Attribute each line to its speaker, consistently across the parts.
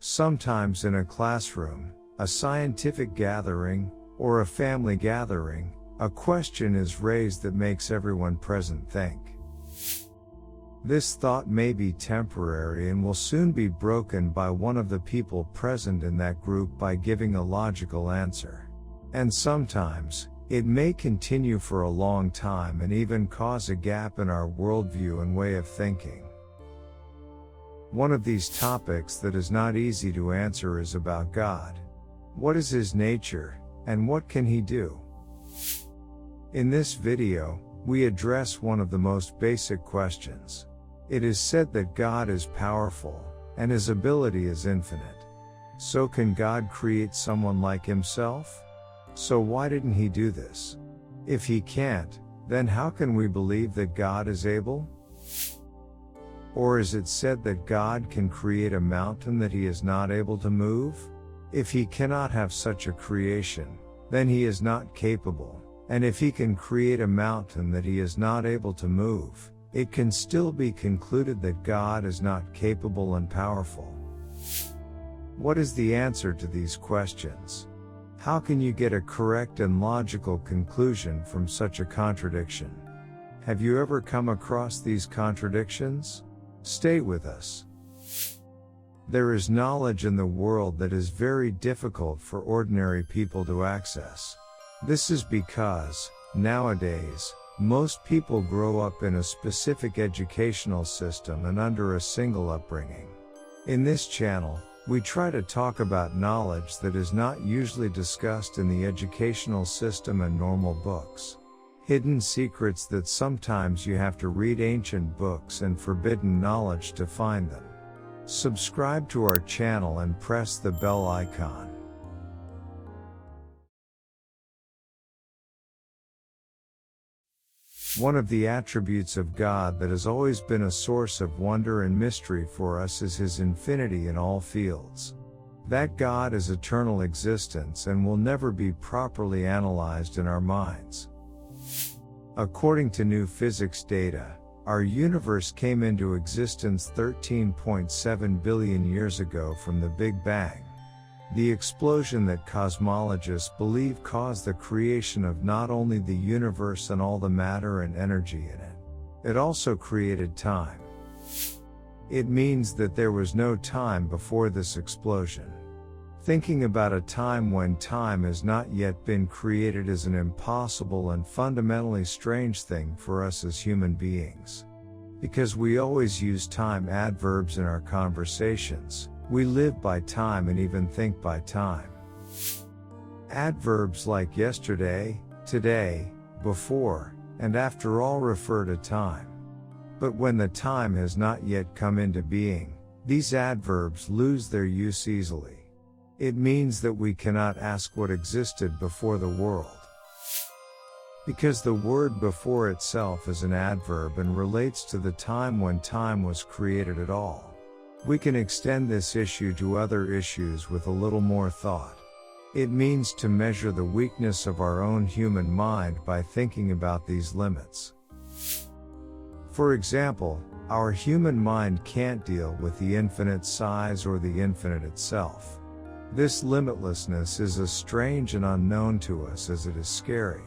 Speaker 1: Sometimes in a classroom, a scientific gathering, or a family gathering, a question is raised that makes everyone present think. This thought may be temporary and will soon be broken by one of the people present in that group by giving a logical answer. And sometimes, it may continue for a long time and even cause a gap in our worldview and way of thinking. One of these topics that is not easy to answer is about God. What is His nature, and what can He do? In this video, we address one of the most basic questions. It is said that God is powerful, and His ability is infinite. So can God create someone like Himself? So why didn't He do this? If He can't, then how can we believe that God is able? Or is it said that God can create a mountain that He is not able to move? If He cannot have such a creation, then He is not capable, and if He can create a mountain that He is not able to move, it can still be concluded that God is not capable and powerful. What is the answer to these questions? How can you get a correct and logical conclusion from such a contradiction? Have you ever come across these contradictions? Stay with us. There is knowledge in the world that is very difficult for ordinary people to access. This is because, nowadays, most people grow up in a specific educational system and under a single upbringing. In this channel, we try to talk about knowledge that is not usually discussed in the educational system and normal books. Hidden secrets that sometimes you have to read ancient books and forbidden knowledge to find them. Subscribe to our channel and press the bell icon. One of the attributes of God that has always been a source of wonder and mystery for us is His infinity in all fields. That God is eternal existence and will never be properly analyzed in our minds. According to new physics data, our universe came into existence 13.7 billion years ago from the Big Bang. The explosion that cosmologists believe caused the creation of not only the universe and all the matter and energy in it. It also created time. It means that there was no time before this explosion. Thinking about a time when time has not yet been created is an impossible and fundamentally strange thing for us as human beings. Because we always use time adverbs in our conversations, we live by time and even think by time. Adverbs like yesterday, today, before, and after all refer to time. But when the time has not yet come into being, these adverbs lose their use easily. It means that we cannot ask what existed before the world. Because the word before itself is an adverb and relates to the time when time was created at all. We can extend this issue to other issues with a little more thought. It means to measure the weakness of our own human mind by thinking about these limits. For example, our human mind can't deal with the infinite size or the infinite itself. This limitlessness is as strange and unknown to us as it is scary.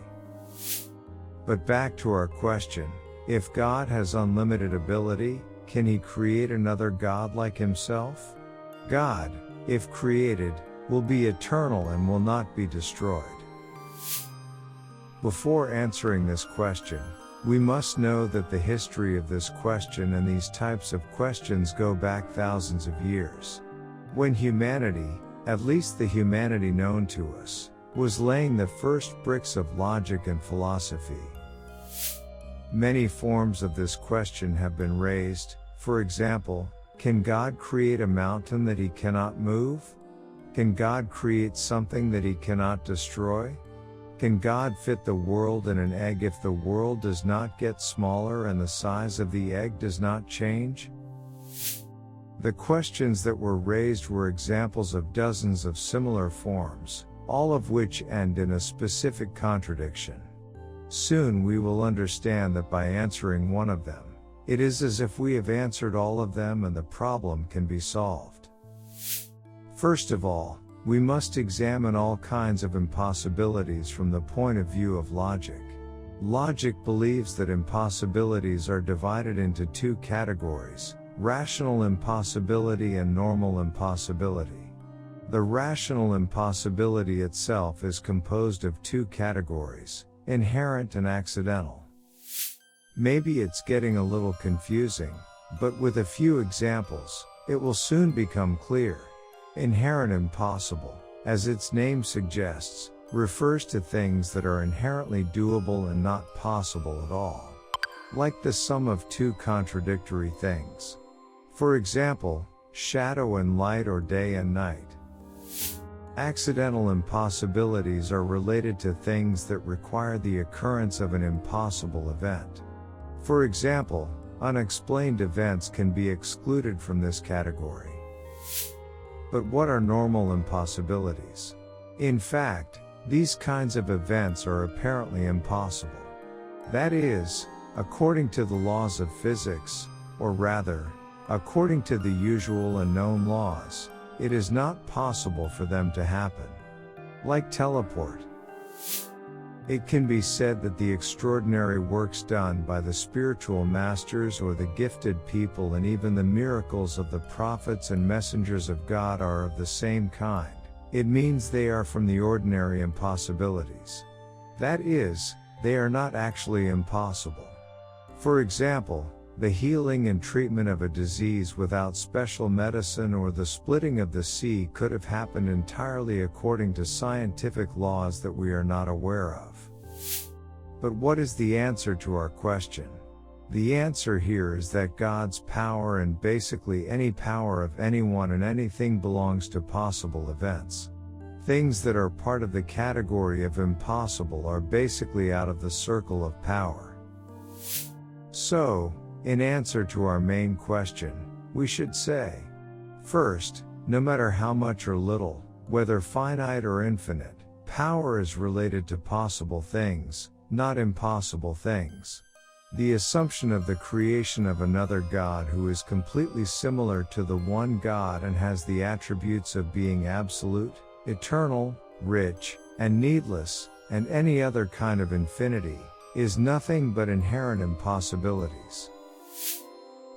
Speaker 1: But back to our question, if God has unlimited ability, can He create another God like Himself? God, if created, will be eternal and will not be destroyed. Before answering this question, we must know that the history of this question and these types of questions go back thousands of years. When humanity, at least the humanity known to us, was laying the first bricks of logic and philosophy. Many forms of this question have been raised. For example, can God create a mountain that He cannot move? Can God create something that He cannot destroy? Can God fit the world in an egg if the world does not get smaller and the size of the egg does not change? The questions that were raised were examples of dozens of similar forms, all of which end in a specific contradiction. Soon we will understand that by answering one of them, it is as if we have answered all of them and the problem can be solved. First of all, we must examine all kinds of impossibilities from the point of view of logic. Logic believes that impossibilities are divided into two categories: rational impossibility and normal impossibility. The rational impossibility itself is composed of two categories: inherent and accidental. Maybe it's getting a little confusing, but with a few examples, it will soon become clear. Inherent impossible, as its name suggests, refers to things that are inherently doable and not possible at all. Like the sum of two contradictory things. For example, shadow and light or day and night. Accidental impossibilities are related to things that require the occurrence of an impossible event. For example, unexplained events can be excluded from this category. But what are normal impossibilities? In fact, these kinds of events are apparently impossible. That is, according to the laws of physics, or rather, according to the usual and known laws, it is not possible for them to happen. Like teleport. It can be said that the extraordinary works done by the spiritual masters or the gifted people and even the miracles of the prophets and messengers of God are of the same kind. It means they are from the ordinary impossibilities. That is, they are not actually impossible. For example, the healing and treatment of a disease without special medicine or the splitting of the sea could have happened entirely according to scientific laws that we are not aware of. But what is the answer to our question? The answer here is that God's power and basically any power of anyone and anything belongs to possible events. Things that are part of the category of impossible are basically out of the circle of power. So, in answer to our main question, we should say, first, no matter how much or little, whether finite or infinite, power is related to possible things, not impossible things. The assumption of the creation of another God who is completely similar to the one God and has the attributes of being absolute, eternal, rich, and needless, and any other kind of infinity, is nothing but inherent impossibilities.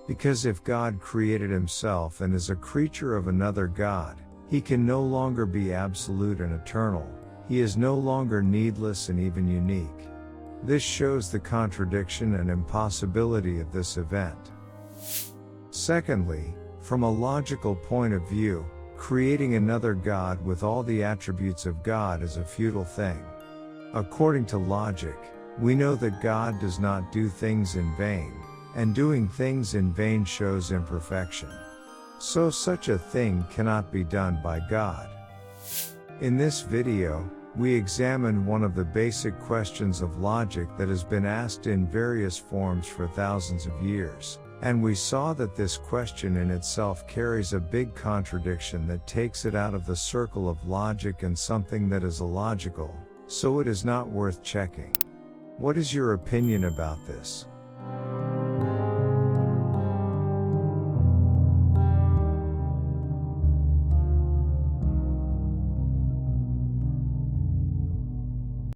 Speaker 1: Because if God created himself and is a creature of another God, he can no longer be absolute and eternal, he is no longer needless and even unique. This shows the contradiction and impossibility of this event. Secondly, from a logical point of view, creating another God with all the attributes of God is a futile thing. According to logic, we know that God does not do things in vain, and doing things in vain shows imperfection. So such a thing cannot be done by God. In this video, we examined one of the basic questions of logic that has been asked in various forms for thousands of years, and we saw that this question in itself carries a big contradiction that takes it out of the circle of logic and something that is illogical, so it is not worth checking. What is your opinion about this?